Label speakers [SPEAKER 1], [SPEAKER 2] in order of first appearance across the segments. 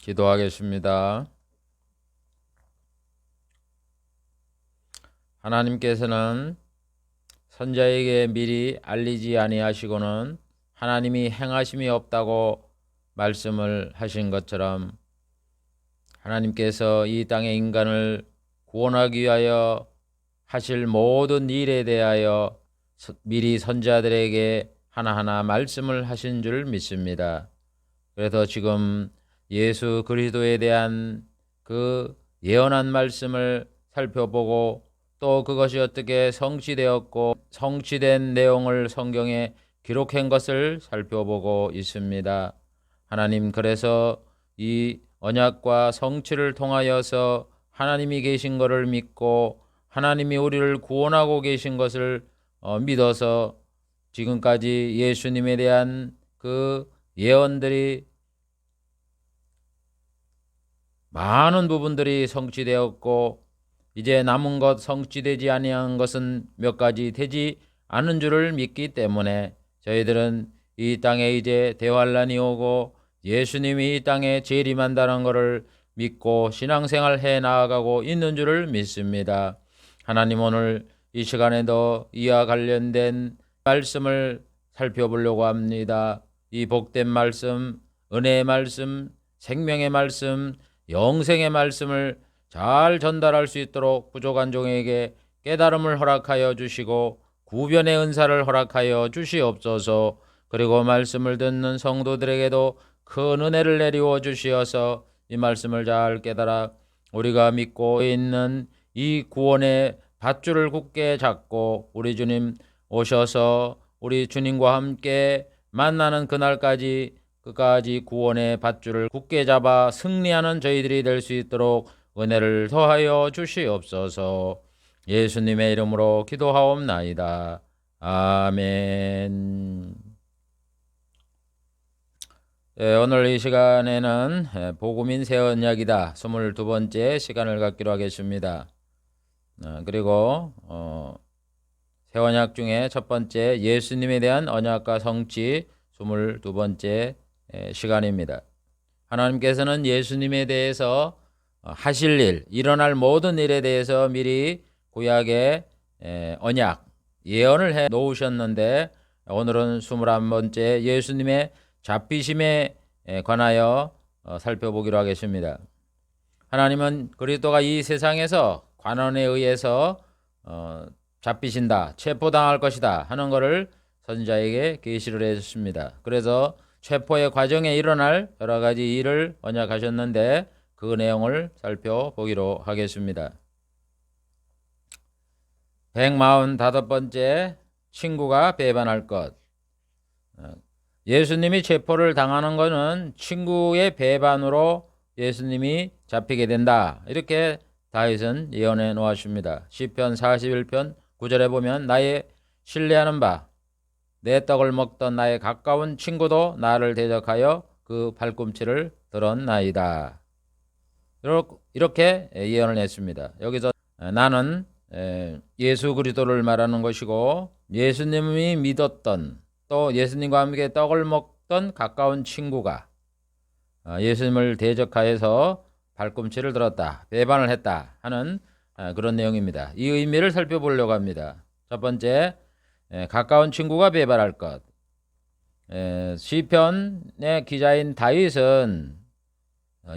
[SPEAKER 1] 기도하겠습니다. 하나님께서는 선자에게 미리 알리지 아니하시고는 하나님이 행하심이 없다고 말씀을 하신 것처럼 하나님께서 이 땅의 인간을 구원하기 위하여 하실 모든 일에 대하여 미리 선자들에게 하나하나 말씀을 하신 줄 믿습니다. 그래서 지금 예수 그리스도에 대한 그 예언한 말씀을 살펴보고 또 그것이 어떻게 성취되었고 성취된 내용을 성경에 기록한 것을 살펴보고 있습니다. 하나님, 그래서 이 언약과 성취를 통하여서 하나님이 계신 것을 믿고 하나님이 우리를 구원하고 계신 것을 믿어서 지금까지 예수님에 대한 그 예언들이 많은 부분들이 성취되었고 이제 남은 것, 성취되지 아니한 것은 몇 가지 되지 않은 줄을 믿기 때문에 저희들은 이 땅에 이제 대환란이 오고 예수님이 이 땅에 재림한다는 것을 믿고 신앙생활 해 나아가고 있는 줄을 믿습니다. 하나님, 오늘 이 시간에도 이와 관련된 말씀을 살펴보려고 합니다. 이 복된 말씀, 은혜의 말씀, 생명의 말씀, 영생의 말씀을 잘 전달할 수 있도록 부족한 종에게 깨달음을 허락하여 주시고 구변의 은사를 허락하여 주시옵소서. 그리고 말씀을 듣는 성도들에게도 큰 은혜를 내리워 주시어서 이 말씀을 잘 깨달아 우리가 믿고 있는 이 구원의 밧줄을 굳게 잡고 우리 주님 오셔서 우리 주님과 함께 만나는 그날까지 끝까지 구원의 밧줄을 굳게 잡아 승리하는 저희들이 될 수 있도록 은혜를 더하여 주시옵소서. 예수님의 이름으로 기도하옵나이다. 아멘. 오늘 이 시간에는 복음인 새 언약이다 22번째 시간을 갖기로 하겠습니다. 그리고 새 언약 중에 첫 번째 예수님에 대한 언약과 성취 22번째 시간입니다. 하나님께서는 예수님에 대해서 하실 일, 일어날 모든 일에 대해서 미리 구약의 언약, 예언을 해 놓으셨는데 오늘은 21번째 예수님의 잡히심에 관하여 살펴보기로 하겠습니다. 하나님은 그리스도가 이 세상에서 관원에 의해서 잡히신다, 체포당할 것이다 하는 것을 선지자에게 계시를 해주셨습니다. 그래서 체포의 과정에 일어날 여러 가지 일을 언약하셨는데 그 내용을 살펴보기로 하겠습니다. 145번째 친구가 배반할 것. 예수님이 체포를 당하는 것은 친구의 배반으로 예수님이 잡히게 된다. 이렇게 다윗은 예언해 놓았습니다. 시편 41편 9절에 보면 나의 신뢰하는 바 내 떡을 먹던 나의 가까운 친구도 나를 대적하여 그 발꿈치를 들었나이다. 이렇게 예언을 했습니다. 여기서 나는 예수 그리스도를 말하는 것이고 예수님이 믿었던 또 예수님과 함께 떡을 먹던 가까운 친구가 예수님을 대적하여서 발꿈치를 들었다, 배반을 했다 하는 그런 내용입니다. 이 의미를 살펴보려고 합니다. 첫 번째, 가까운 친구가 배반할 것. 시편의 기자인 다윗은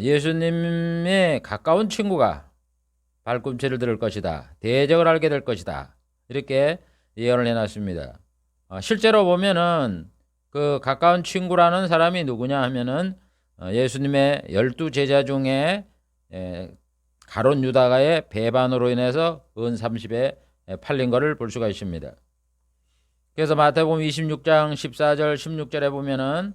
[SPEAKER 1] 예수님의 가까운 친구가 발꿈치를 들을 것이다, 대적을 하게 될 것이다, 이렇게 예언을 해놨습니다. 실제로 보면은 그 가까운 친구라는 사람이 누구냐 하면은 예수님의 12제자 중에 가룟 유다가의 배반으로 인해서 은 30에 팔린 것을 볼 수가 있습니다. 그래서 마태복음 26장 14절 16절에 보면은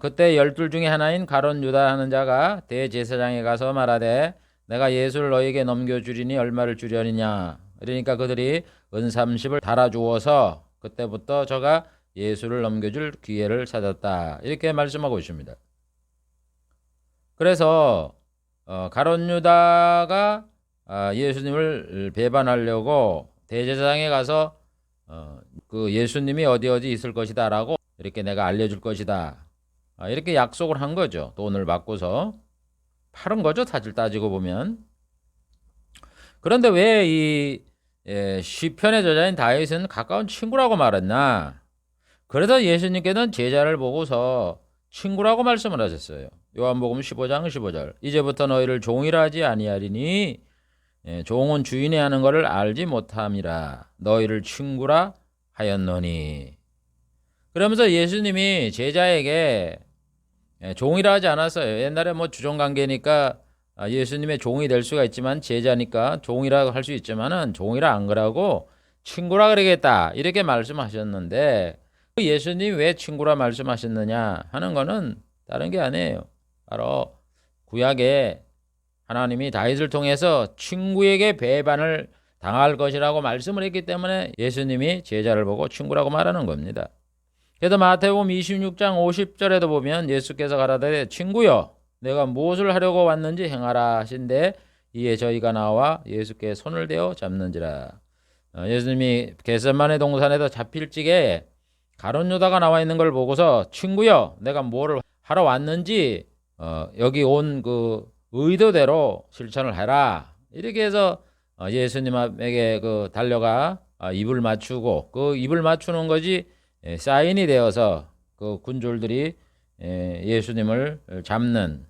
[SPEAKER 1] 그때 12 중에 하나인 가룟 유다 하는 자가 대제사장에 가서 말하되 내가 예수를 너에게 넘겨주리니 얼마를 주려느냐. 그러니까 그들이 은 30을 달아주어서 그때부터 저가 예수를 넘겨줄 기회를 찾았다, 이렇게 말씀하고 있습니다. 그래서 가룟 유다가 예수님을 배반하려고 대제사장에 가서 그 예수님이 어디 있을 것이다 라고 이렇게 내가 알려줄 것이다, 이렇게 약속을 한 거죠. 돈을 받고서. 팔은 거죠, 사실 따지고 보면. 그런데 왜 이 시편의 저자인 다윗은 가까운 친구라고 말했나? 그래서 예수님께는 제자를 보고서 친구라고 말씀을 하셨어요. 요한복음 15장 15절. 이제부터 너희를 종이라 하지 아니하리니 종은 주인이 하는 것을 알지 못함이라 너희를 친구라 하였노니. 그러면서 예수님이 제자에게 종이라 하지 않았어요. 옛날에 뭐 주종관계니까 예수님의 종이 될 수가 있지만 제자니까 종이라고 할 수 있지만은 종이라 안 그러고 친구라 그러겠다 이렇게 말씀하셨는데 예수님이 왜 친구라 말씀하셨느냐 하는 거는 다른 게 아니에요. 바로 구약에 하나님이 다윗을 통해서 친구에게 배반을 당할 것이라고 말씀을 했기 때문에 예수님이 제자를 보고 친구라고 말하는 겁니다. 그래서 마태복음 26장 50절에도 보면 예수께서 가라사대 친구여 내가 무엇을 하려고 왔는지 행하라 하신데 이에 저희가 나와 예수께 손을 대어 잡는지라. 예수님이 겟세마네 동산에서 잡힐 찌개 가룟 유다가 나와 있는 걸 보고서 친구여 내가 뭐를 하러 왔는지 여기 온 그 의도대로 실천을 해라 이렇게 해서 예수님에게 그 달려가 입을 맞추고 그 입을 맞추는 것이 사인이 되어서 그 군졸들이 예수님을 잡는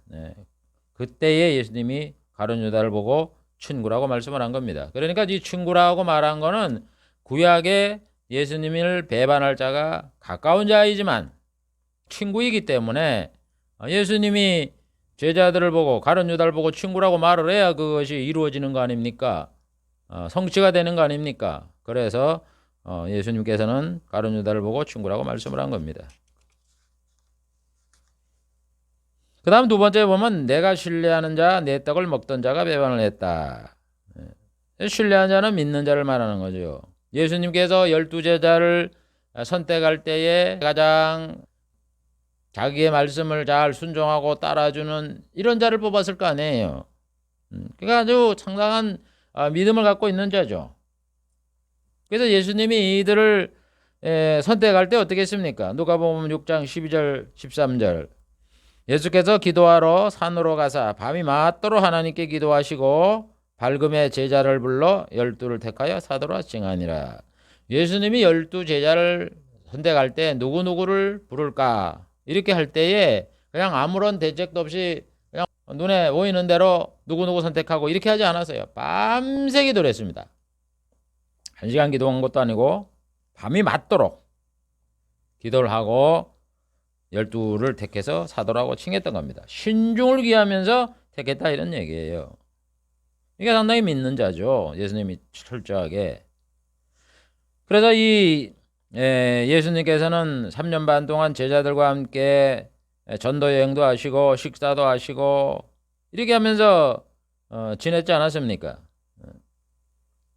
[SPEAKER 1] 그때에 예수님이 가룟 유다를 보고 친구라고 말씀을 한 겁니다. 그러니까 이 친구라고 말한 거는 구약에 예수님을 배반할 자가 가까운 자이지만 친구이기 때문에 예수님이 제자들을 보고 가룟 유다를 보고 친구라고 말을 해야 그것이 이루어지는 거 아닙니까? 성취가 되는 거 아닙니까? 그래서 예수님께서는 가룟 유다를 보고 친구라고 말씀을 한 겁니다. 그 다음 두 번째 보면 내가 신뢰하는 자 내 떡을 먹던 자가 배반을 했다. 신뢰하는 자는 믿는 자를 말하는 거죠. 예수님께서 12제자를 선택할 때에 가장 자기의 말씀을 잘 순종하고 따라주는 이런 자를 뽑았을 거 아니에요. 그러니까 아주 상당한 믿음을 갖고 있는 자죠. 그래서 예수님이 이들을 선택할 때 어떻게 했습니까? 누가복음 6장 12절 13절 예수께서 기도하러 산으로 가사 밤이 맞도록 하나님께 기도하시고 밝음에 제자를 불러 12를 택하여 사도로 칭하니라. 예수님이 12제자를 선택할 때 누구누구를 부를까? 이렇게 할 때에 그냥 아무런 대책도 없이 그냥 눈에 보이는 대로 누구누구 선택하고 이렇게 하지 않았어요. 밤새 기도를 했습니다. 1시간 기도한 것도 아니고 밤이 맞도록 기도를 하고 12를 택해서 사도라고 칭했던 겁니다. 신중을 기하면서 택했다 이런 얘기예요. 이게 상당히 믿는 자죠. 예수님이 철저하게. 그래서 이 예수님께서는 3년 반 동안 제자들과 함께 전도 여행도 하시고 식사도 하시고 이렇게 하면서 지냈지 않았습니까?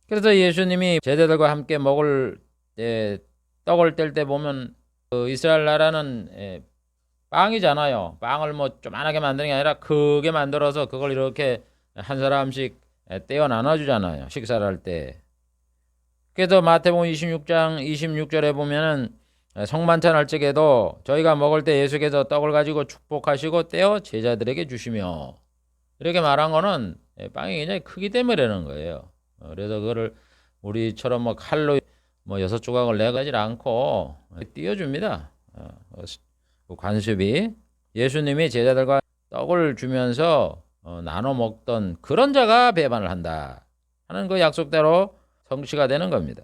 [SPEAKER 1] 그래서 예수님이 제자들과 함께 먹을 때 떡을 뗄 때 보면 그 이스라엘 나라는 빵이잖아요. 빵을 뭐 조그만하게 만드는 게 아니라 크게 만들어서 그걸 이렇게 한 사람씩 떼어 나눠주잖아요. 식사를 할 때. 그래서 마태복음 26장 26절에 보면은 성만찬 할 적에도 저희가 먹을 때 예수께서 떡을 가지고 축복하시고 떼어 제자들에게 주시며 이렇게 말한 거는 빵이 굉장히 크기 때문이라는 거예요. 그래서 그거를 우리처럼 뭐 칼로 뭐 6조각을 내가지 않고 띄워줍니다. 관습이 예수님이 제자들과 떡을 주면서 나눠 먹던 그런 자가 배반을 한다 하는 그 약속대로 성취가 되는 겁니다.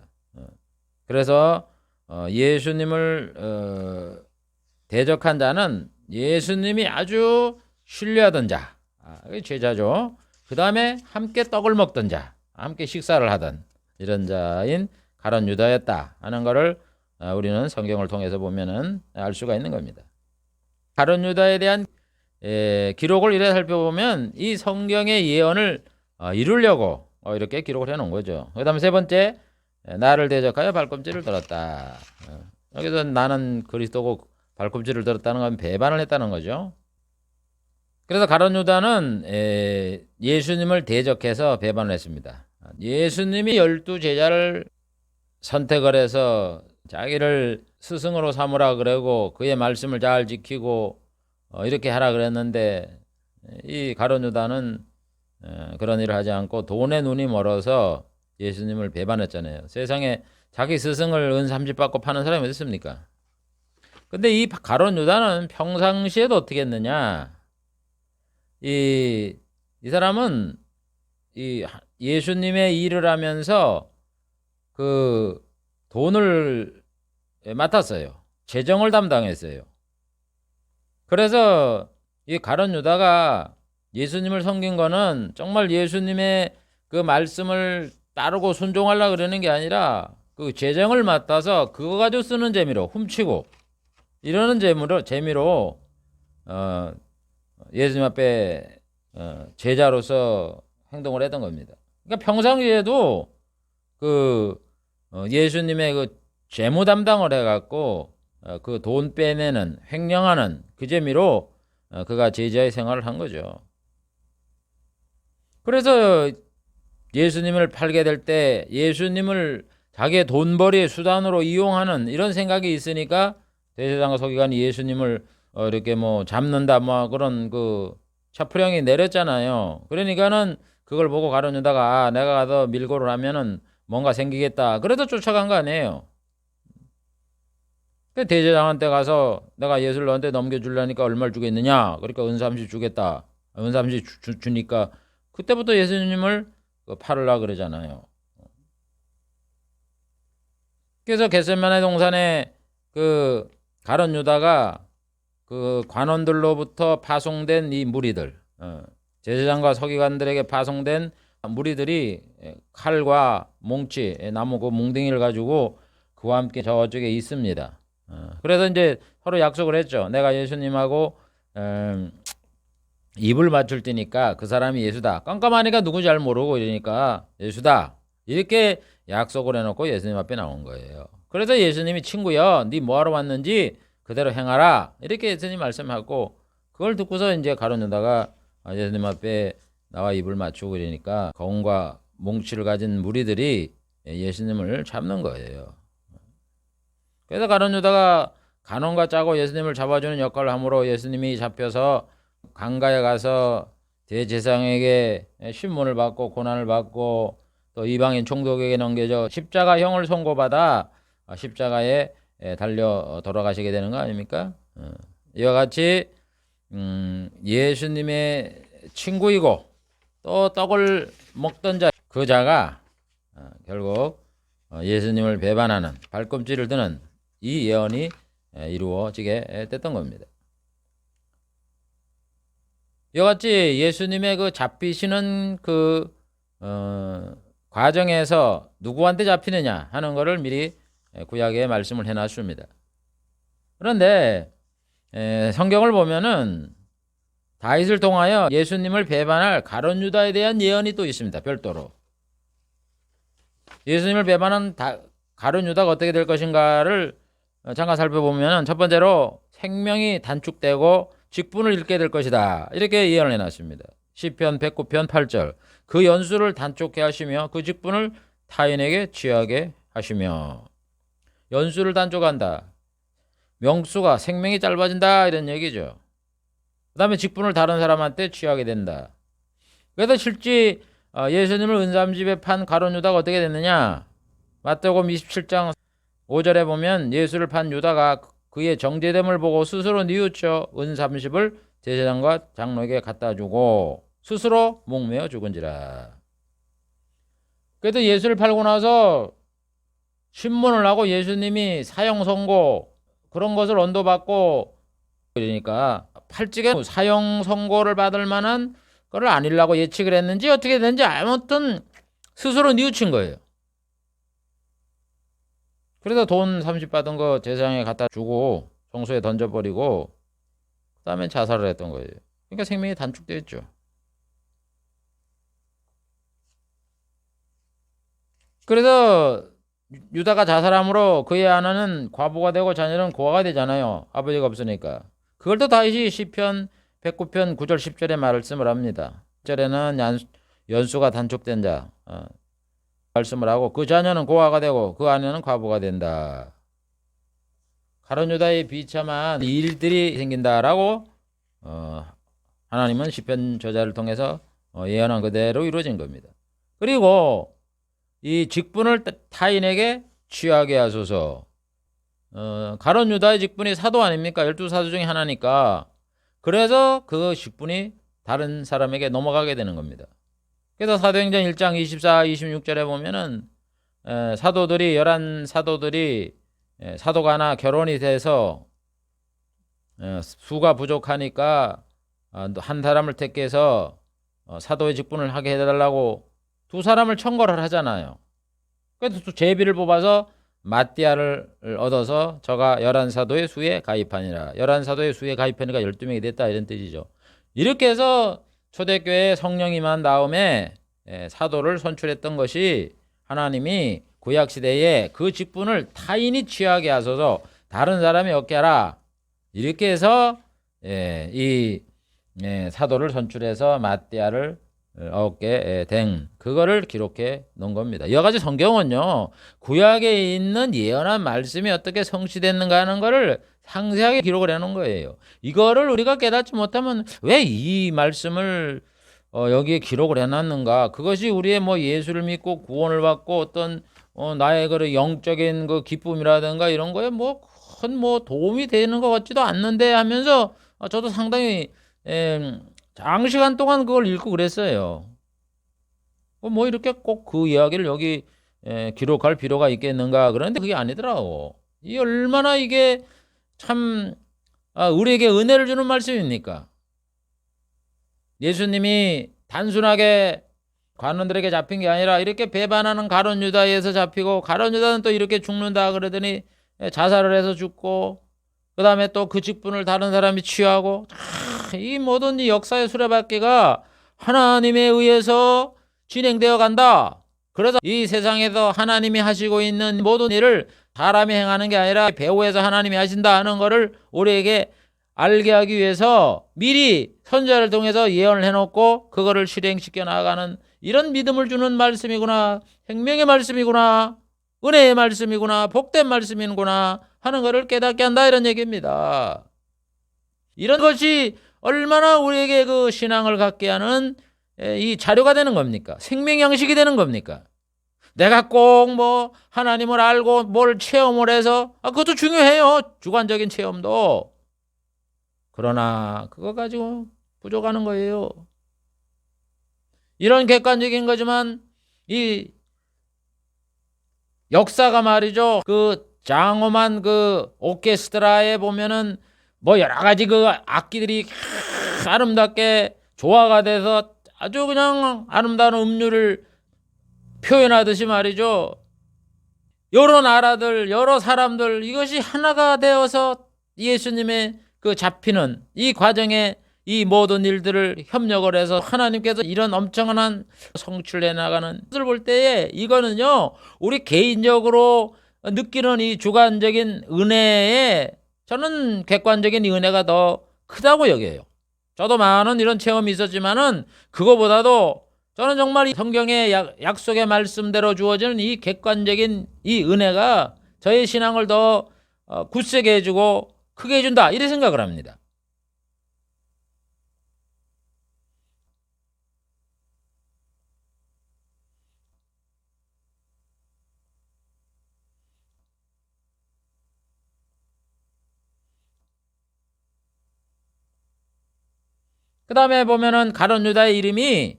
[SPEAKER 1] 그래서 예수님을 대적한 자는 예수님이 아주 신뢰하던 자, 제자죠. 그 다음에 함께 떡을 먹던 자, 함께 식사를 하던 이런 자인 가룟 유다였다 하는 것을 우리는 성경을 통해서 보면은 알 수가 있는 겁니다. 가룟 유다에 대한 기록을 이래 살펴보면 이 성경의 예언을 이루려고 이렇게 기록을 해놓은 거죠. 그 다음에 세 번째 나를 대적하여 발꿈치를 들었다. 여기서 나는 그리스도고 발꿈치를 들었다는 건 배반을 했다는 거죠. 그래서 가룟 유다는 예수님을 대적해서 배반을 했습니다. 예수님이 12제자를 선택을 해서 자기를 스승으로 삼으라 그러고 그의 말씀을 잘 지키고 이렇게 하라 그랬는데 이 가룟 유다는 그런 일을 하지 않고 돈에 눈이 멀어서 예수님을 배반했잖아요. 세상에 자기 스승을 은 30 받고 파는 사람이 어디 있습니까? 근데 이 가룟 유다는 평상시에도 어떻게 했느냐? 이 사람은 이 예수님의 일을 하면서 그 돈을 맡았어요. 재정을 담당했어요. 그래서 이 가룟 유다가 예수님을 섬긴 거는 정말 예수님의 그 말씀을 따르고 순종하려고 그러는 게 아니라 그 재정을 맡아서 그거 가지고 쓰는 재미로 훔치고 이러는 재미로 어, 예수님 앞에 제자로서 행동을 했던 겁니다. 그러니까 평상시에도 그 예수님의 그 재무 담당을 해갖고 그 돈 빼내는 횡령하는 그 재미로 그가 제자의 생활을 한 거죠. 그래서 예수님을 팔게 될 때 예수님을 자기의 돈벌이의 수단으로 이용하는 이런 생각이 있으니까 대제사장과 서기관이 예수님을 이렇게 뭐 잡는다 뭐 그런 그 차프령이 내렸잖아요. 그러니까는 그걸 보고 가룟 유다가 내가 가서 밀고를 하면은 뭔가 생기겠다. 그래도 쫓아간 거 아니에요. 그 대제사장한테 가서 내가 예수를 너한테 넘겨주려니까 얼마를 주겠느냐. 그러니까 은 30 주겠다. 은 30 주니까 그때부터 예수님을 팔으려고 그러잖아요. 그래서 겟세마네 동산에 그 가룟 유다가 그 관원들로부터 파송된 이 무리들, 제사장과 서기관들에게 파송된 무리들이 칼과 몽치, 나무 그 몽둥이를 가지고 그와 함께 저쪽에 있습니다. 그래서 이제 서로 약속을 했죠. 내가 예수님하고 입을 맞출 테니까 그 사람이 예수다. 깜깜하니까 누군지 잘 모르고 이러니까 예수다. 이렇게 약속을 해놓고 예수님 앞에 나온 거예요. 그래서 예수님이 친구여, 네 뭐하러 왔는지 그대로 행하라. 이렇게 예수님 말씀하고 그걸 듣고서 이제 가룟 유다가 예수님 앞에 나와 입을 맞추고 이러니까 검과 몽치를 가진 무리들이 예수님을 잡는 거예요. 그래서 가룟 유다가 간원과 짜고 예수님을 잡아주는 역할을 함으로 예수님이 잡혀서 강가에 가서 대제사장에게 신문을 받고 고난을 받고 또 이방인 총독에게 넘겨져 십자가형을 선고받아 십자가에 달려 돌아가시게 되는 거 아닙니까? 이와 같이 예수님의 친구이고 또 떡을 먹던 자 그 자가 결국 예수님을 배반하는 발꿈치를 드는 이 예언이 이루어지게 됐던 겁니다. 이와 같이 예수님의 그 잡히시는 그 과정에서 누구한테 잡히느냐 하는 것을 미리 구약에 말씀을 해놨습니다. 그런데 성경을 보면은 다윗을 통하여 예수님을 배반할 가룟 유다에 대한 예언이 또 있습니다. 별도로. 예수님을 배반한 가룟 유다가 어떻게 될 것인가를 잠깐 살펴보면 첫 번째로 생명이 단축되고 직분을 잃게 될 것이다. 이렇게 예언을 해놨습니다. 시편 109편 8절 그 연수를 단축해 하시며 그 직분을 타인에게 취하게 하시며 연수를 단축한다. 명수가 생명이 짧아진다 이런 얘기죠. 그 다음에 직분을 다른 사람한테 취하게 된다. 그래서 실제 예수님을 은삼집에 판 가룟 유다가 어떻게 됐느냐. 마태복음 27장 5절에 보면 예수를 판 유다가 그의 정죄됨을 보고 스스로 뉘우쳐 은 30을 제사장과 장로에게 갖다 주고 스스로 목매어 죽은지라. 그래도 예수를 팔고 나서 신문을 하고 예수님이 사형 선고 그런 것을 언도받고 그러니까 팔찌게 사형 선고를 받을 만한 거를 아니라고 예측을 했는지 어떻게 됐는지 아무튼 스스로 뉘우친 거예요. 그래서 돈 30 받은 거 제사장에 갖다 주고 성소에 던져버리고 그 다음에 자살을 했던 거예요. 그러니까 생명이 단축되었죠. 그래서 유다가 자살함으로 그의 아내는 과부가 되고 자녀는 고아가 되잖아요. 아버지가 없으니까. 그걸 또 다윗이 시편 109편 9절 10절에 말씀을 합니다. 1절에는 연수가 단축된 자 말씀을 하고 그 자녀는 고아가 되고 그 아내는 과부가 된다. 가룟 유다의 비참한 일들이 생긴다라고 하나님은 시편 저자를 통해서 예언한 그대로 이루어진 겁니다. 그리고 이 직분을 타인에게 취하게 하소서. 가룟 유다의 직분이 사도 아닙니까? 12사도 중에 하나니까. 그래서 그 직분이 다른 사람에게 넘어가게 되는 겁니다. 그래서 사도행전 1장 24, 26절에 보면은 사도들이 11사도들이 사도가 하나 결혼이 돼서 수가 부족하니까 한 사람을 택해서 사도의 직분을 하게 해달라고 두 사람을 청거를 하잖아요. 그래서 또 제비를 뽑아서 마띠아를 얻어서 저가 11사도의 수에 가입하니라. 11사도의 수에 가입하니까 12명이 됐다 이런 뜻이죠. 이렇게 해서 초대교회에 성령이 임한 다음에 사도를 선출했던 것이 하나님이 구약시대에 그 직분을 타인이 취하게 하소서 다른 사람이 얻게 하라. 이렇게 해서 이 사도를 선출해서 마띠아를 얻게 된 그거를 기록해 놓은 겁니다. 여러 가지 성경은요 구약에 있는 예언한 말씀이 어떻게 성취됐는가 하는 거를 상세하게 기록을 해놓은 거예요. 이거를 우리가 깨닫지 못하면 왜 이 말씀을 여기에 기록을 해놨는가? 그것이 우리의 뭐 예수를 믿고 구원을 받고 어떤 나의 그 영적인 그 기쁨이라든가 이런 거에 뭐 큰 뭐 도움이 되는 것 같지도 않는데 하면서 저도 상당히 장시간 동안 그걸 읽고 그랬어요. 뭐 이렇게 꼭 그 이야기를 여기 기록할 필요가 있겠는가? 그런데 그게 아니더라고. 이 얼마나 이게 참 우리에게 은혜를 주는 말씀입니까? 예수님이 단순하게 관원들에게 잡힌 게 아니라 이렇게 배반하는 가룟 유다에서 잡히고 가룟 유다는 또 이렇게 죽는다 그러더니 자살을 해서 죽고 그 다음에 또 그 직분을 다른 사람이 취하고 이 모든 이 역사의 수레바퀴가 하나님에 의해서 진행되어 간다. 그래서 이 세상에서 하나님이 하시고 있는 모든 일을 사람이 행하는 게 아니라 배후에서 하나님이 하신다 하는 것을 우리에게 알게 하기 위해서 미리 선지자를 통해서 예언을 해놓고 그거를 실행시켜 나가는 이런 믿음을 주는 말씀이구나. 생명의 말씀이구나. 은혜의 말씀이구나. 복된 말씀이구나 하는 것을 깨닫게 한다 이런 얘기입니다. 이런 것이 얼마나 우리에게 그 신앙을 갖게 하는 이 자료가 되는 겁니까? 생명 양식이 되는 겁니까? 내가 꼭 뭐 하나님을 알고 뭘 체험을 해서 그것도 중요해요. 주관적인 체험도. 그러나 그거 가지고 부족하는 거예요. 이런 객관적인 거지만 이 역사가 말이죠. 그 장엄한 그 오케스트라에 보면은 뭐 여러 가지 그 악기들이 아름답게 조화가 돼서 아주 그냥 아름다운 음률을 표현하듯이 말이죠. 여러 나라들, 여러 사람들 이것이 하나가 되어서 예수님의 그 잡히는 이 과정에 이 모든 일들을 협력을 해서 하나님께서 이런 엄청난 성취를 해나가는 것을 볼 때에 이거는요 우리 개인적으로 느끼는 이 주관적인 은혜에 저는 객관적인 은혜가 더 크다고 여겨요. 저도 많은 이런 체험이 있었지만은 그거보다도 저는 정말 이 성경의 약속의 말씀대로 주어지는 이 객관적인 이 은혜가 저의 신앙을 더 굳세게 해주고 크게 해준다 이렇게 생각을 합니다. 그 다음에 보면은 가룟 유다의 이름이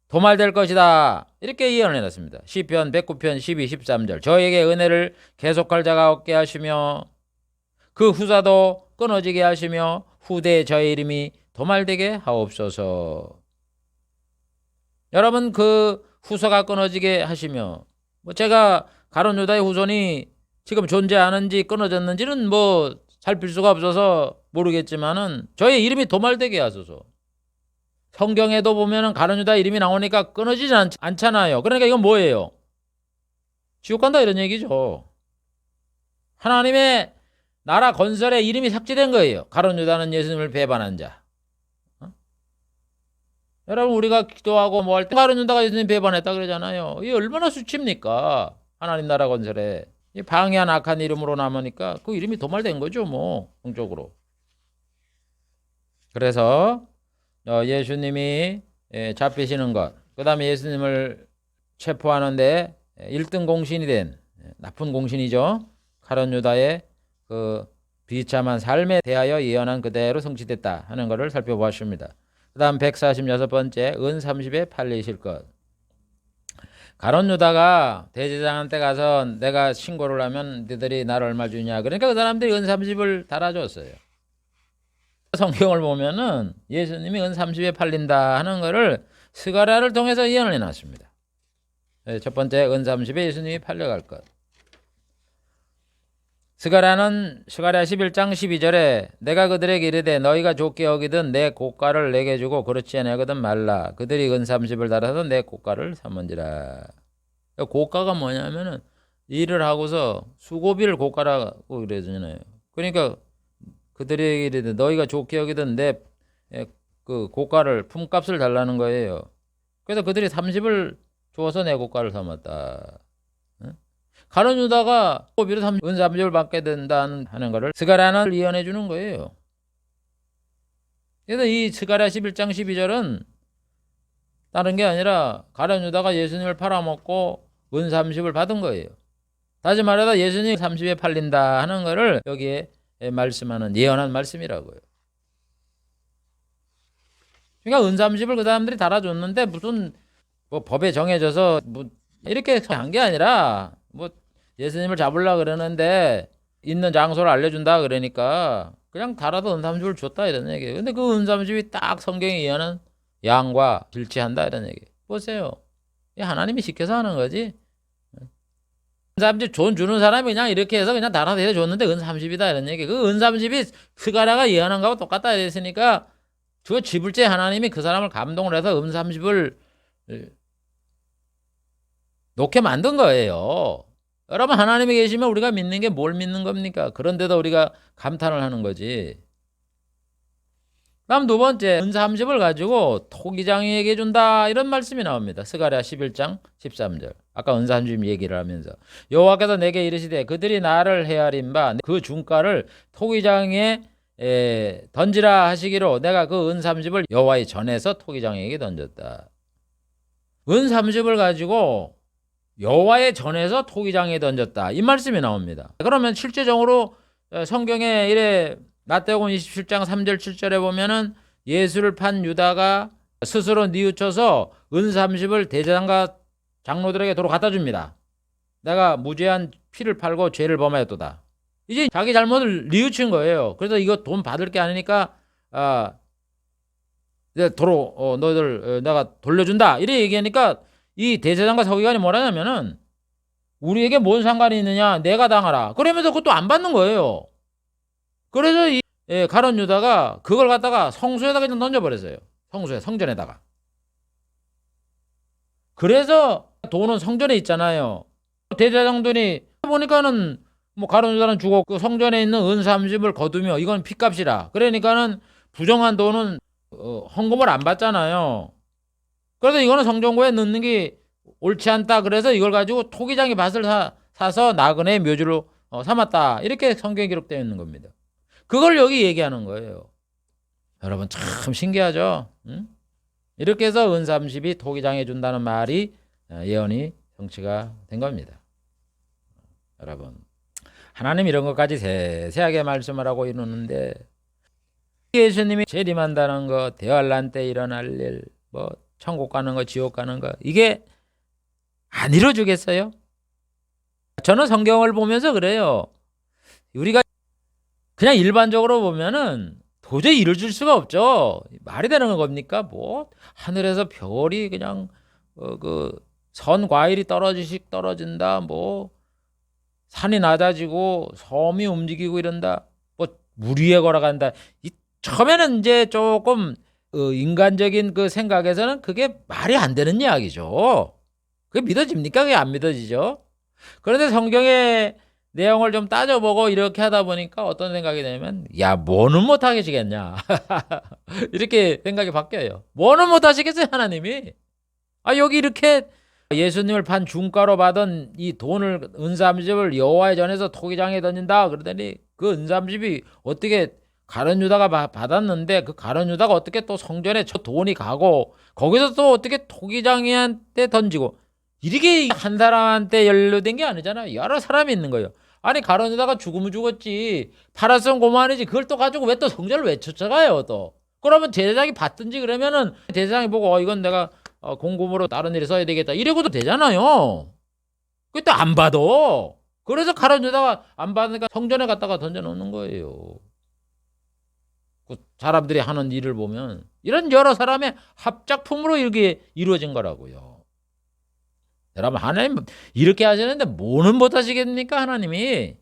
[SPEAKER 1] 도말될 것이다 이렇게 예언을 해놨습니다. 시편 109편 12, 13절 저에게 은혜를 계속할 자가 없게 하시며 그 후사도 끊어지게 하시며 후대에 저의 이름이 도말되게 하옵소서. 여러분 그 후서가 끊어지게 하시며 뭐 제가 가룟 유다의 후손이 지금 존재하는지 끊어졌는지는 뭐 살필 수가 없어서 모르겠지만은 저의 이름이 도말되게 하소서. 성경에도 보면은 가룟 유다 이름이 나오니까 끊어지지 않잖아요. 그러니까 이건 뭐예요? 지옥 간다 이런 얘기죠. 하나님의 나라 건설에 이름이 삭제된 거예요. 가룟 유다는 예수님을 배반한 자. 여러분 우리가 기도하고 뭐 할 때 가룟 유다가 예수님 배반했다 그러잖아요. 이게 얼마나 수치입니까? 하나님 나라 건설에 이 방해한 악한 이름으로 남으니까 그 이름이 도말된 거죠 뭐 공적으로. 그래서 예수님이 잡히시는 것, 그 다음에 예수님을 체포하는데 1등 공신이 된 나쁜 공신이죠. 가룟 유다의 그 비참한 삶에 대하여 예언한 그대로 성취됐다 하는 것을 살펴보았습니다. 그 다음 146번째 은 30에 팔리실 것. 가룟 유다가 대제사장한테 가서 내가 신고를 하면 너희들이 나를 얼마 주냐. 그러니까 그 사람들이 은 30을 달아줬어요. 성경을 보면은 예수님이 은 30에 팔린다 하는 것을 스가랴를 통해서 예언을 해놨습니다. 첫 번째 은 30에 예수님이 팔려갈 것. 스가랴는 스가랴 11장 12절에 내가 그들에게 이르되 너희가 좋게 여기든 내 고가를 내게 주고 그렇지 아니하거든 말라. 그들이 은 30을 달아서 내 고가를 삼은지라. 고가가 뭐냐면은 일을 하고서 수고비를 고가라고 그러잖아요. 그러니까 그들에게 이르되 너희가 좋게 여기든 내 그 고가를 품값을 달라는 거예요. 그래서 그들이 30을 주어서 내 고가를 삼았다. 가룟 유다가 비로 은 30을 받게 된다는 하는 것을 스가랴는 예언해 주는 거예요. 그래서 이 스가랴 11장 12절은 다른 게 아니라 가룟 유다가 예수님을 팔아먹고 은 30을 받은 거예요. 다시 말해서 예수님이 30에 팔린다 하는 것을 여기에 말씀하는 예언한 말씀이라고요. 그러니까 은 30을 그 사람들이 달아줬는데 무슨 뭐 법에 정해져서 뭐 이렇게 한 게 아니라 뭐 예수님을 잡으려고 그러는데 있는 장소를 알려준다 그러니까 그냥 달아도 은 30을 줬다 이런 얘기예요. 근데 그 은 30이 딱 성경에 예언한 양과 일치한다 이런 얘기예요. 보세요. 하나님이 시켜서 하는 거지. 은 30 돈 주는 사람이 그냥 이렇게 해서 그냥 달아서 해줬는데 은 30이다 이런 얘기. 그 은 30이 스가랴가 예언한 거하고 똑같다 이랬으니까 그 지불제 하나님이 그 사람을 감동을 해서 은 30을 놓게 만든 거예요. 여러분 하나님이 계시면 우리가 믿는 게 뭘 믿는 겁니까? 그런데도 우리가 감탄을 하는 거지. 다음 두 번째 은 30을 가지고 토기장에게 준다 이런 말씀이 나옵니다. 스가랴 11장 13절. 아까 은 30 얘기를 하면서 여호와께서 내게 이르시되 그들이 나를 헤아린 바 그 중가를 토기장에 던지라 하시기로 내가 그 은 30을 여호와의 전에서 토기장에게 던졌다. 은 30을 가지고 여호와의 전에서 토기장에 던졌다. 이 말씀이 나옵니다. 그러면 실제적으로 성경에 이래 마태복음 27장 3절 7절에 보면은 예수를 판 유다가 스스로 뉘우쳐서 은 30을 대제사장과 장로들에게 도로 갖다 줍니다. 내가 무죄한 피를 팔고 죄를 범하였도다. 이제 자기 잘못을 뉘우친 거예요. 그래서 이거 돈 받을 게 아니니까 도로 너희들 내가 돌려준다. 이래 얘기하니까 이 대제사장과 서기관이 뭐라냐면은 우리에게 뭔 상관이 있느냐 내가 당하라 그러면서 그것도 안 받는 거예요. 그래서 이 가룟 유다가 그걸 갖다가 성수에다가 그냥 던져버렸어요. 성수에 성전에다가. 그래서 돈은 성전에 있잖아요. 대제사장들이 보니까는 뭐 가룟 유다는 죽었고 그 성전에 있는 은 30을 거두며 이건 핏값이라 그러니까는 부정한 돈은 헌금을 안 받잖아요. 그래서 이거는 성전고에 넣는 게 옳지 않다. 그래서 이걸 가지고 토기장의 밭을 사서 나그네의 묘지로 삼았다. 이렇게 성경에 기록되어 있는 겁니다. 그걸 여기 얘기하는 거예요. 여러분 참 신기하죠? 응? 이렇게 해서 은 30이 토기장해 준다는 말이 예언이 성취가 된 겁니다. 여러분 하나님 이런 것까지 세세하게 말씀을 하고 이러는데 예수님이 재림한다는 거, 대환란 때 일어날 일, 뭐 천국 가는 거, 지옥 가는 거 이게 안 이루어지겠어요? 저는 성경을 보면서 그래요. 우리가 그냥 일반적으로 보면은 도저히 이루어질 수가 없죠. 말이 되는 겁니까? 뭐 하늘에서 별이 그냥 그 선 과일이 떨어지씩 떨어진다. 뭐 산이 낮아지고 섬이 움직이고 이런다. 뭐 물 위에 걸어간다. 처음에는 이제 조금 인간적인 그 생각에서는 그게 말이 안 되는 이야기죠. 그게 믿어집니까? 그게 안 믿어지죠. 그런데 성경의 내용을 좀 따져보고 이렇게 하다 보니까 어떤 생각이 되냐면 야 뭐는 못하시겠냐 이렇게 생각이 바뀌어요. 뭐는 못하시겠어요 하나님이. 여기 이렇게 예수님을 판 중가로 받은 이 돈을 은 30을 여호와의 전에서 토기장에 던진다 그러더니 그 은 30이 어떻게 가룟 유다가 받았는데 그 가룟 유다가 어떻게 또 성전에 저 돈이 가고 거기서 또 어떻게 토기장이한테 던지고 이렇게 한 사람한테 연루된 게 아니잖아요. 여러 사람이 있는 거예요. 아니 가룟 유다가 죽으면 죽었지 팔았으면 고만이지 그걸 또 가지고 왜 또 성전을 왜 쫓아가요 또. 그러면 제사장이 받든지 그러면은 제사장이 보고 이건 내가 공금으로 다른 일에 써야 되겠다 이러고도 되잖아요. 그때 안 받아. 그래서 가룟 유다가 안 받으니까 성전에 갖다가 던져놓는 거예요. 그 사람들이 하는 일을 보면 이런 여러 사람의 합작품으로 이렇게 이루어진 거라고요. 여러분 하나님 이렇게 하시는데 뭐는 못하시겠습니까 하나님이.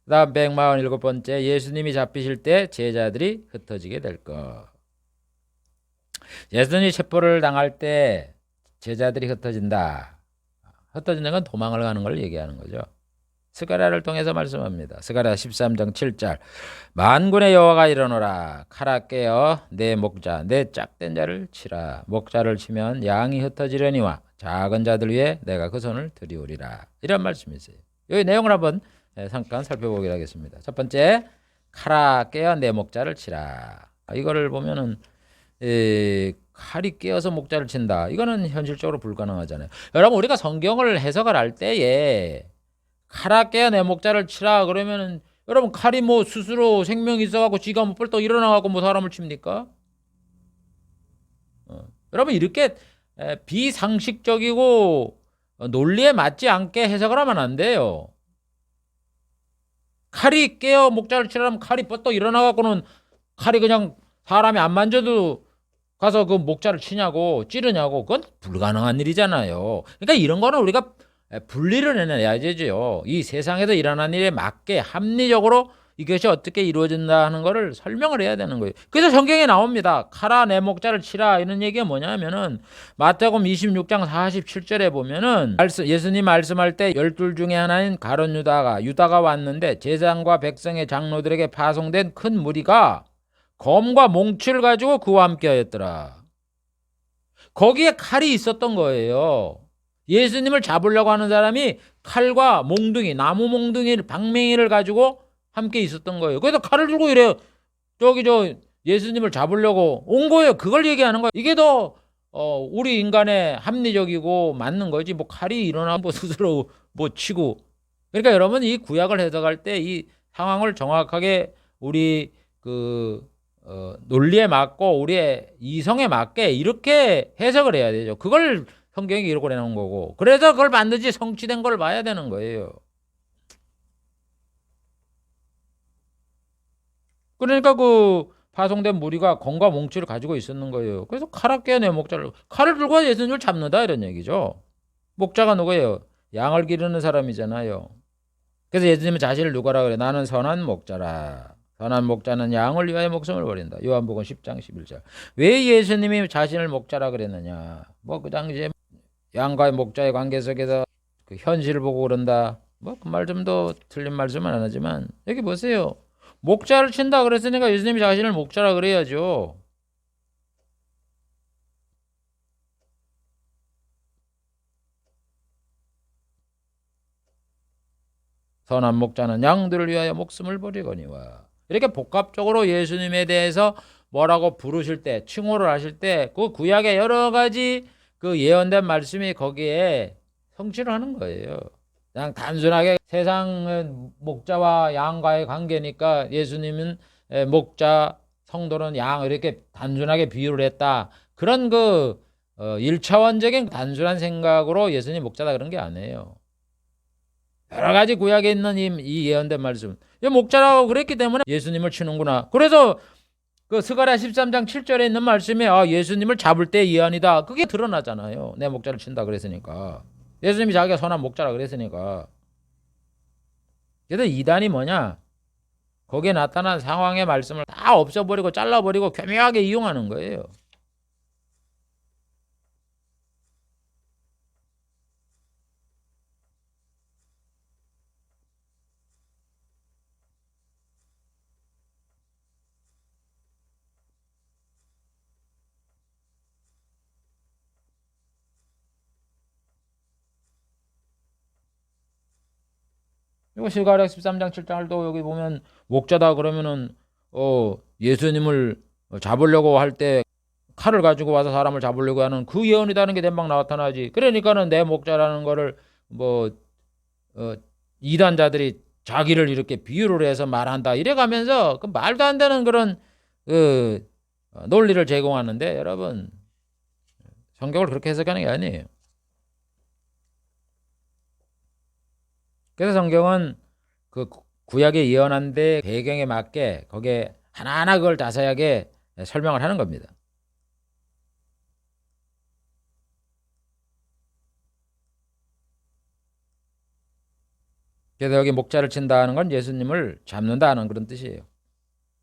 [SPEAKER 1] 그 다음 147번째 예수님이 잡히실 때 제자들이 흩어지게 될 것. 예수님이 체포를 당할 때 제자들이 흩어진다. 흩어지는 건 도망을 가는 걸 얘기하는 거죠. 스가랴를 통해서 말씀합니다. 스가랴 13장 7절 만군의 여호와가 일어나라 칼아 깨어 내 목자 내 짝된 자를 치라. 목자를 치면 양이 흩어지려니와 작은 자들 위에 내가 그 손을 들이우리라. 이런 말씀이 있어요. 여기 내용을 한번 잠깐 살펴보기로 하겠습니다. 첫 번째 칼아 깨어 내 목자를 치라. 이거를 보면은 칼이 깨어서 목자를 친다. 이거는 현실적으로 불가능하잖아요. 여러분 우리가 성경을 해석을 할 때에 칼아 깨어 내 목자를 치라 그러면은 여러분 칼이 뭐 스스로 생명이 있어갖고 지가 뭐 뻘떡 일어나갖고 뭐 사람을 칩니까? 여러분 이렇게 비상식적이고 논리에 맞지 않게 해석을 하면 안 돼요. 칼이 깨어 목자를 치라면 칼이 뻗떡 일어나갖고는 칼이 그냥 사람이 안 만져도 가서 그 목자를 치냐고 찌르냐고 그건 불가능한 일이잖아요. 그러니까 이런 거는 우리가 분리를 해내야 되죠. 이 세상에서 일어난 일에 맞게 합리적으로 이것이 어떻게 이루어진다 하는 거를 설명을 해야 되는 거예요. 그래서 성경에 나옵니다. 칼아 내 목자를 치라 이런 얘기가 뭐냐면은 마태복음 26장 47절에 보면은 예수님 말씀할 때 12 중에 하나인 가룟 유다가 왔는데 제사장과 백성의 장로들에게 파송된 큰 무리가 검과 몽치를 가지고 그와 함께 하였더라. 거기에 칼이 있었던 거예요. 예수님을 잡으려고 하는 사람이 칼과 몽둥이, 나무 몽둥이를 방맹이를 가지고 함께 있었던 거예요. 그래서 칼을 들고 이래요. 저 예수님을 잡으려고 온 거예요. 그걸 얘기하는 거예요. 이게 더 우리 인간의 합리적이고 맞는 거지. 뭐 칼이 일어나면 뭐 스스로 뭐 치고. 그러니까 여러분 이 구약을 해석할 때 이 상황을 정확하게 우리 논리에 맞고 우리의 이성에 맞게 이렇게 해석을 해야 되죠. 그걸 성경이 기록을 해놓은 거고 그래서 그걸 반드시 성취된 걸 봐야 되는 거예요. 그러니까 그 파송된 무리가 검과 몽치를 가지고 있었는 거예요. 그래서 칼아 깨어 내 목자를 칼을 들고 예수님을 잡는다 이런 얘기죠. 목자가 누구예요? 양을 기르는 사람이잖아요. 그래서 예수님은 자신을 누구라 그래? 나는 선한 목자라. 선한 목자는 양을 위하여 목숨을 버린다. 요한복음 10장 11절. 왜 예수님이 자신을 목자라 그랬느냐? 뭐 그 당시에 양과의 목자의 관계 속에서 그 현실을 보고 그런다. 뭐 그 말 좀 더 틀린 말씀은 안 하지만 여기 보세요. 목자를 친다 그랬으니까 예수님이 자신을 목자라 그래야죠. 선한 목자는 양들을 위하여 목숨을 버리거니와. 이렇게 복합적으로 예수님에 대해서 뭐라고 부르실 때 칭호를 하실 때 그 구약의 여러 가지 그 예언된 말씀이 거기에 성취를 하는 거예요. 그냥 단순하게 세상은 목자와 양과의 관계니까 예수님은 목자, 성도는 양 이렇게 단순하게 비유를 했다. 그런 그 1차원적인 단순한 생각으로 예수님 목자다 그런 게 아니에요. 여러 가지 구약에 있는 이 예언된 말씀. 목자라고 그랬기 때문에 예수님을 치는구나. 그래서 그 스가랴 13장 7절에 있는 말씀이 예수님을 잡을 때 예언이다. 그게 드러나잖아요. 내 목자를 친다 그랬으니까. 예수님이 자기가 선한 목자라 그랬으니까. 그래서 이단이 뭐냐? 거기에 나타난 상황의 말씀을 다 없애버리고 잘라버리고 교묘하게 이용하는 거예요. 그리고 스가랴 13장 7장을 또 여기 보면 목자다 그러면은 예수님을 잡으려고 할 때 칼을 가지고 와서 사람을 잡으려고 하는 그 예언이라는 게 대박 나타나지. 그러니까는 내 목자라는 거를 이단자들이 자기를 이렇게 비유를 해서 말한다 이래가면서 그 말도 안 되는 그런 논리를 제공하는데, 여러분 성경을 그렇게 해석하는 게 아니에요. 그래서 성경은 그 구약에 예언한 데 배경에 맞게 거기에 하나하나 그걸 자세하게 설명을 하는 겁니다. 그래서 여기 목자를 친다는 건 예수님을 잡는다는 그런 뜻이에요.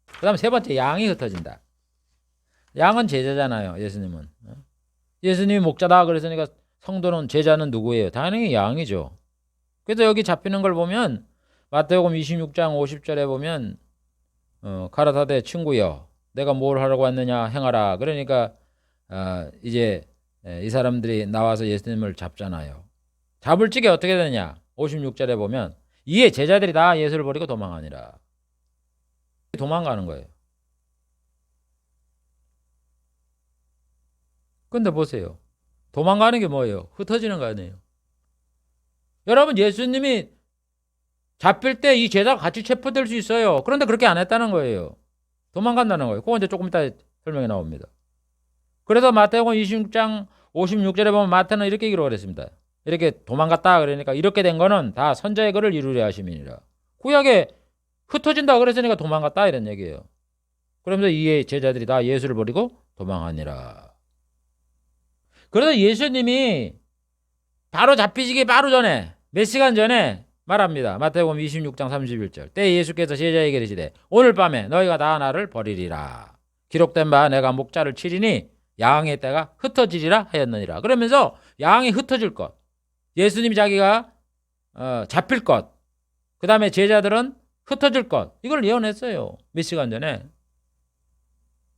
[SPEAKER 1] 그 다음 세 번째, 양이 흩어진다. 양은 제자잖아요. 예수님은. 예수님이 목자다 그랬으니까 성도는, 제자는 누구예요? 당연히 양이죠. 그래서 여기 잡히는 걸 보면 마태복음 26장 50절에 보면 가라사대 친구여 내가 뭘 하라고 왔느냐 행하라. 그러니까 이제 이 사람들이 나와서 예수님을 잡잖아요. 잡을 적에 어떻게 되느냐. 56절에 보면 이에 제자들이 다 예수를 버리고 도망하니라. 도망가는 거예요. 근데 보세요. 도망가는 게 뭐예요? 흩어지는 거 아니에요. 여러분, 예수님이 잡힐 때 이 제자가 같이 체포될 수 있어요. 그런데 그렇게 안 했다는 거예요. 도망간다는 거예요. 그건 이제 조금 이따 설명이 나옵니다. 그래서 마태복음 26장 56절에 보면 마태는 이렇게 기록을 했습니다. 이렇게 도망갔다 그러니까 이렇게 된 거는 다 선자의 글을 이루려 하심이니라. 구약에 흩어진다 그랬으니까 도망갔다 이런 얘기예요. 그러면서 이에 제자들이 다 예수를 버리고 도망하니라. 그래서 예수님이 바로 잡히시기 바로 전에 몇 시간 전에 말합니다. 마태복음 26장 31절. 때 예수께서 제자에게 이르시되 오늘 밤에 너희가 다 나를 버리리라. 기록된 바 내가 목자를 치리니 양의 떼가 흩어지리라 하였느니라. 그러면서 양이 흩어질 것, 예수님이 자기가 잡힐 것, 그 다음에 제자들은 흩어질 것, 이걸 예언했어요. 몇 시간 전에.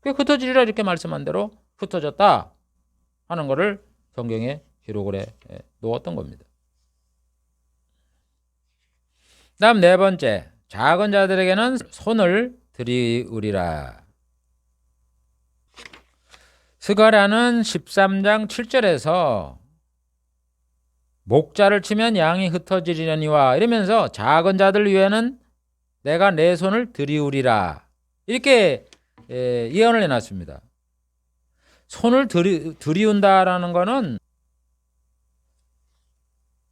[SPEAKER 1] 흩어지리라 이렇게 말씀한 대로 흩어졌다 하는 것을 성경에 기록을 해 놓았던 겁니다. 다음 네 번째, 작은 자들에게는 손을 들이우리라. 스가랴는 13장 7절에서 목자를 치면 양이 흩어지려니와 이러면서 작은 자들 위에는 내가 내 손을 들이우리라 이렇게 예언을 해놨습니다. 손을 들이운다라는 거는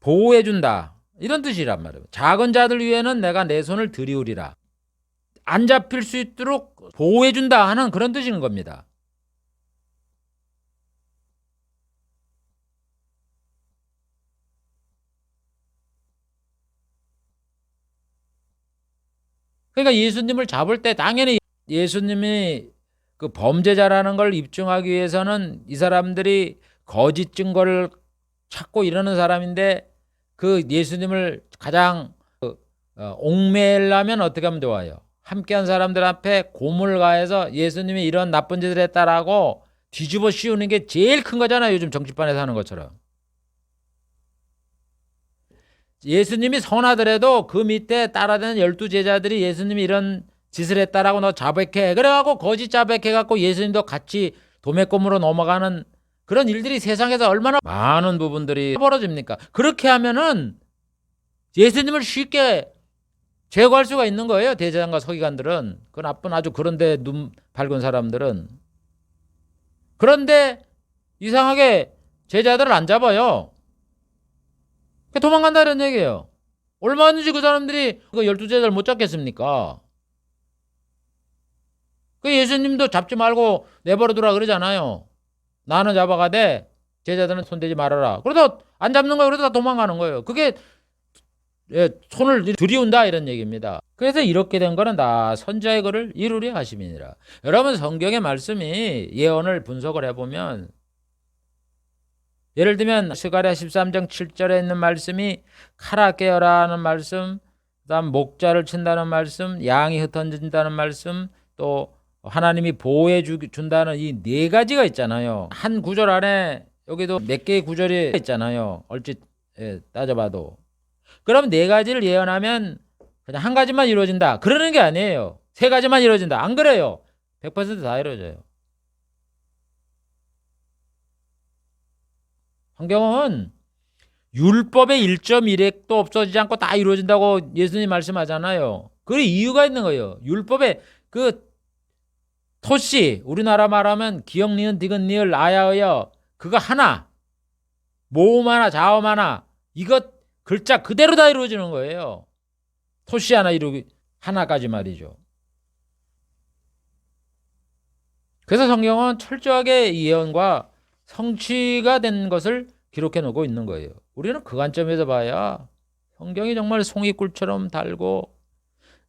[SPEAKER 1] 보호해준다 이런 뜻이란 말이에요. 작은 자들 위에는 내가 내 손을 들이우리라. 안 잡힐 수 있도록 보호해준다 하는 그런 뜻인 겁니다. 그러니까 예수님을 잡을 때 당연히 예수님이 그 범죄자라는 걸 입증하기 위해서는 이 사람들이 거짓 증거를 찾고 이러는 사람인데 그 예수님을 가장 옥매려면 어떻게 하면 좋아요? 함께한 사람들 앞에 고문을 가해서 예수님이 이런 나쁜 짓을 했다라고 뒤집어 씌우는 게 제일 큰 거잖아요. 요즘 정치판에서 하는 것처럼. 예수님이 선하더라도 그 밑에 따라다니는 12제자들이 예수님이 이런 짓을 했다라고 너 자백해. 그래갖고 거짓 자백해갖고 예수님도 같이 도매금으로 넘어가는 그런 일들이 세상에서 얼마나 많은 부분들이 벌어집니까? 그렇게 하면은 예수님을 쉽게 제거할 수가 있는 거예요. 대제사장과 서기관들은. 그 나쁜 아주 그런데 눈 밝은 사람들은. 그런데 이상하게 제자들을 안 잡아요. 도망간다는 얘기예요. 얼마든지 그 사람들이 그 12제자를 못 잡겠습니까? 그 예수님도 잡지 말고 내버려두라 그러잖아요. 나는 잡아가되 제자들은 손대지 말아라. 그래서 안 잡는 거예요. 그래서 다 도망가는 거예요. 그게 손을 들이운다 이런 얘기입니다. 그래서 이렇게 된 거는 다 선자의 글을 이루려 하심이니라. 여러분, 성경의 말씀이 예언을 분석을 해보면 예를 들면 스가랴 13장 7절에 있는 말씀이 칼아 깨어라는 말씀, 그다음 목자를 친다는 말씀, 양이 흩어진다는 말씀, 또 하나님이 보호해 준다는 이 네 가지가 있잖아요. 한 구절 안에 여기도 몇 개의 구절이 있잖아요. 얼핏 따져봐도. 그럼 네 가지를 예언하면 그냥 한 가지만 이루어진다. 그러는 게 아니에요. 세 가지만 이루어진다. 안 그래요. 100%다 이루어져요. 성경은 율법의 1.1획도 없어지지 않고 다 이루어진다고 예수님 말씀하잖아요. 그 이유가 있는 거예요. 율법의 그 토시, 우리나라 말하면 기역, 니은, 디귿, 리을, 아야어여, 그거 하나, 모음 하나, 자음 하나, 이것 글자 그대로 다 이루어지는 거예요. 토시 하나 이루기 하나까지 말이죠. 그래서 성경은 철저하게 예언과 성취가 된 것을 기록해 놓고 있는 거예요. 우리는 그 관점에서 봐야 성경이 정말 송이꿀처럼 달고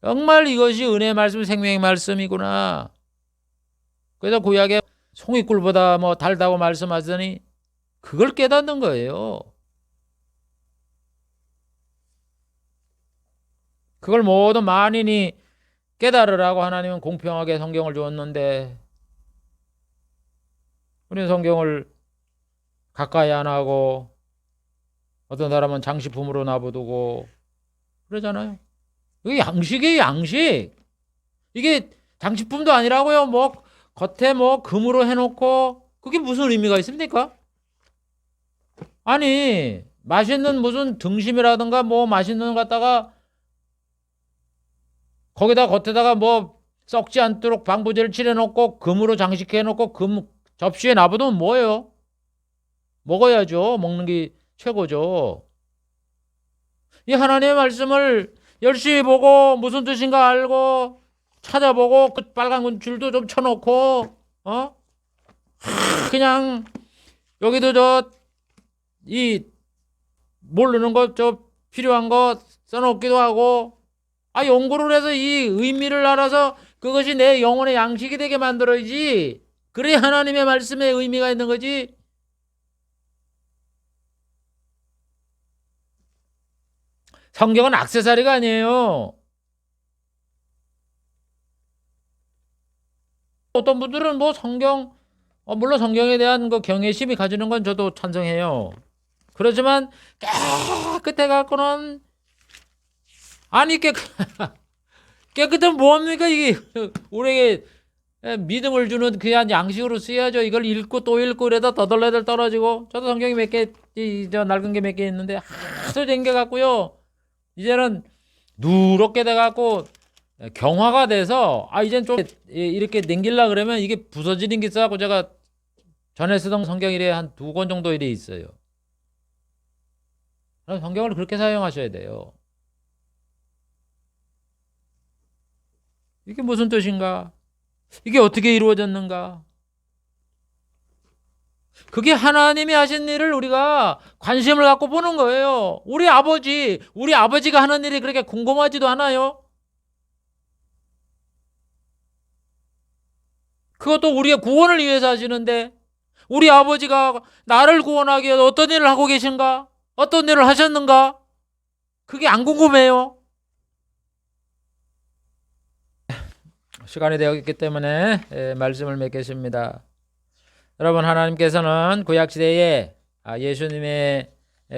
[SPEAKER 1] 정말 이것이 은혜의 말씀, 생명의 말씀이구나. 그래서 구약에 송이꿀보다 뭐 달다고 말씀하더니 그걸 깨닫는 거예요. 그걸 모든 만인이 깨달으라고 하나님은 공평하게 성경을 주었는데 우리는 성경을 가까이 안 하고 어떤 사람은 장식품으로 놔두고 그러잖아요. 이게 양식이에요, 양식. 이게 장식품도 아니라고요. 뭐 겉에 뭐 금으로 해놓고 그게 무슨 의미가 있습니까? 아니 맛있는 무슨 등심이라든가 뭐 맛있는 거 갖다가 거기다 겉에다가 뭐 썩지 않도록 방부제를 칠해놓고 금으로 장식해놓고 금 접시에 놔두면 뭐예요? 먹어야죠. 먹는 게 최고죠. 이 하나님의 말씀을 열심히 보고 무슨 뜻인가 알고 찾아보고 그 빨간 줄도 좀 쳐놓고 그냥 여기도 저 이 모르는 거 저 필요한 거 써놓기도 하고 연구를 해서 이 의미를 알아서 그것이 내 영혼의 양식이 되게 만들어야지. 그래야 하나님의 말씀에 의미가 있는 거지. 성경은 액세서리가 아니에요. 어떤 분들은 뭐 성경 물론 성경에 대한 그 경외심이 가지는 건 저도 찬성해요. 그렇지만 깨끗해 갖고는 아니 깨끗한 뭡니까 이게 우리에게 믿음을 주는 그냥 양식으로 쓰여야죠. 이걸 읽고 또 읽고 이러다 더덜레덜 떨어지고 저도 성경이 몇 개 저 낡은 게 몇 개 있는데 하도 쟁겨 갖고요. 이제는 누렇게 돼 갖고 경화가 돼서 이젠 좀 이렇게 넘길라 그러면 이게 부서지는 게 있어갖고 제가 전에 쓰던 성경 이래 한 2권 정도 이래 있어요. 그럼 성경을 그렇게 사용하셔야 돼요. 이게 무슨 뜻인가? 이게 어떻게 이루어졌는가? 그게 하나님이 하신 일을 우리가 관심을 갖고 보는 거예요. 우리 아버지가 하는 일이 그렇게 궁금하지도 않아요? 그것도 우리의 구원을 위해서 하시는데 우리 아버지가 나를 구원하기 위해서 어떤 일을 하고 계신가? 어떤 일을 하셨는가? 그게 안 궁금해요. 시간이 되었기 때문에 말씀을 맺겠습니다. 여러분, 하나님께서는 구약시대에 예수님에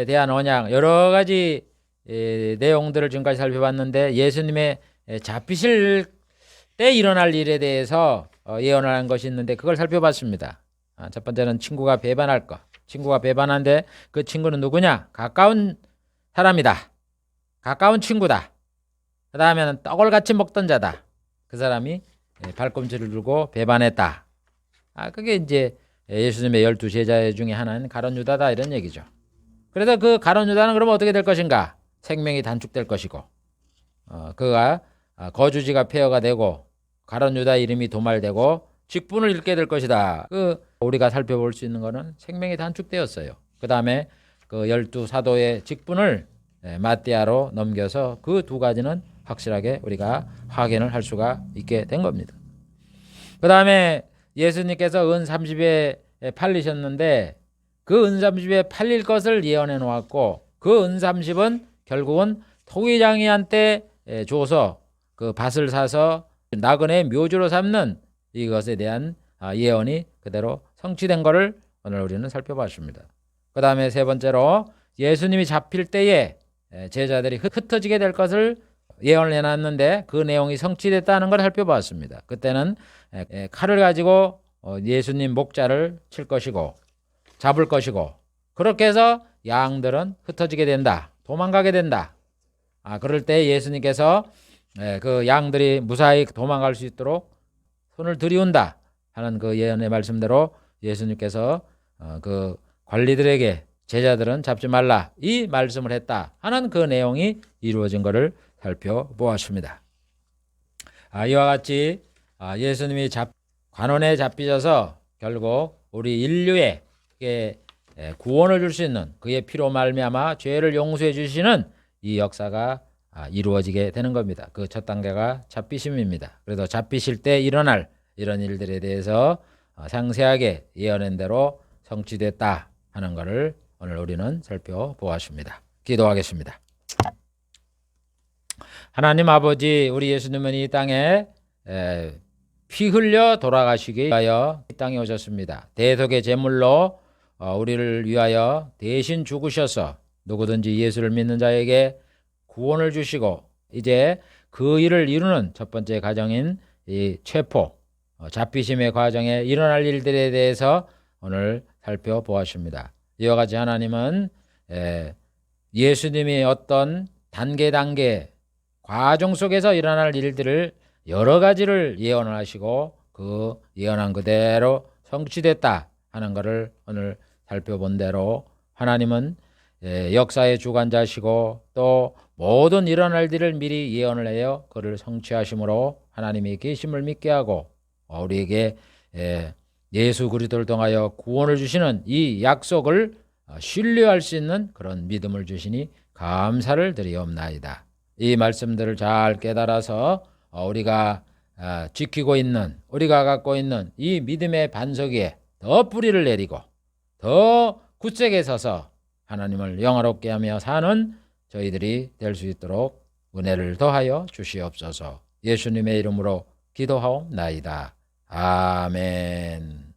[SPEAKER 1] 대한 언약 여러 가지 내용들을 지금까지 살펴봤는데 예수님의 잡히실 때 일어날 일에 대해서 예언한 것이 있는데 그걸 살펴봤습니다. 첫 번째는 친구가 배반할 것. 친구가 배반한데 그 친구는 누구냐? 가까운 사람이다. 가까운 친구다. 그 다음에는 떡을 같이 먹던 자다. 그 사람이 발꿈치를 들고 배반했다. 그게 이제 예수님의 12 제자 중에 하나인 가룟 유다다 이런 얘기죠. 그래서 그 가룟 유다는 그러면 어떻게 될 것인가? 생명이 단축될 것이고 그가 거주지가 폐허가 되고 가룟 유다 이름이 도말되고 직분을 잃게 될 것이다. 우리가 살펴볼 수 있는 것은 생명이 단축되었어요. 그 다음에 그 12 사도의 직분을 마띠아로 넘겨서 그 두 가지는 확실하게 우리가 확인을 할 수가 있게 된 겁니다. 그 다음에 예수님께서 은 30에 팔리셨는데 그 은 30에 팔릴 것을 예언해 놓았고 그 은 30은 결국은 토기장이한테 줘서 그 밭을 사서 나그네의 묘주로 삼는 이것에 대한 예언이 그대로 성취된 것을 오늘 우리는 살펴봤습니다. 그 다음에 세 번째로 예수님이 잡힐 때에 제자들이 흩어지게 될 것을 예언을 해놨는데 그 내용이 성취됐다는 걸 살펴보았습니다. 그때는 칼을 가지고 예수님 목자를 칠 것이고 잡을 것이고 그렇게 해서 양들은 흩어지게 된다. 도망가게 된다. 그럴 때 예수님께서 그 양들이 무사히 도망갈 수 있도록 손을 들이운다 하는 그 예언의 말씀대로 예수님께서 그 관리들에게 제자들은 잡지 말라 이 말씀을 했다 하는 그 내용이 이루어진 것을 살펴보았습니다. 이와 같이 예수님이 관원에 잡히셔서 결국 우리 인류에게 구원을 줄 수 있는 그의 피로 말미암아 죄를 용서해 주시는 이 역사가 이루어지게 되는 겁니다. 그 첫 단계가 잡히심입니다. 그래서 잡히실 때 일어날 이런 일들에 대해서 상세하게 예언한 대로 성취됐다 하는 것을 오늘 우리는 살펴보았습니다. 기도하겠습니다. 하나님 아버지, 우리 예수님은 이 땅에 피 흘려 돌아가시기 위하여 이 땅에 오셨습니다. 대속의 제물로 우리를 위하여 대신 죽으셔서 누구든지 예수를 믿는 자에게 구원을 주시고 이제 그 일을 이루는 첫 번째 과정인 이 체포, 잡히심의 과정에 일어날 일들에 대해서 오늘 살펴보았습니다. 이와 같이 하나님은 예수님이 어떤 단계 과정 속에서 일어날 일들을 여러 가지를 예언을 하시고 그 예언한 그대로 성취됐다 하는 것을 오늘 살펴본 대로 하나님은 역사의 주관자시고 또 모든 일어날 일을 미리 예언을 해요 그를 성취하심으로 하나님이 계심을 믿게 하고 우리에게 예수 그리스도를 통하여 구원을 주시는 이 약속을 신뢰할 수 있는 그런 믿음을 주시니 감사를 드리옵나이다. 이 말씀들을 잘 깨달아서 우리가 지키고 있는 우리가 갖고 있는 이 믿음의 반석 위에 더 뿌리를 내리고 더 굳세게 서서 하나님을 영화롭게 하며 사는 저희들이 될 수 있도록 은혜를 더하여 주시옵소서. 예수님의 이름으로 기도하옵나이다. 아멘.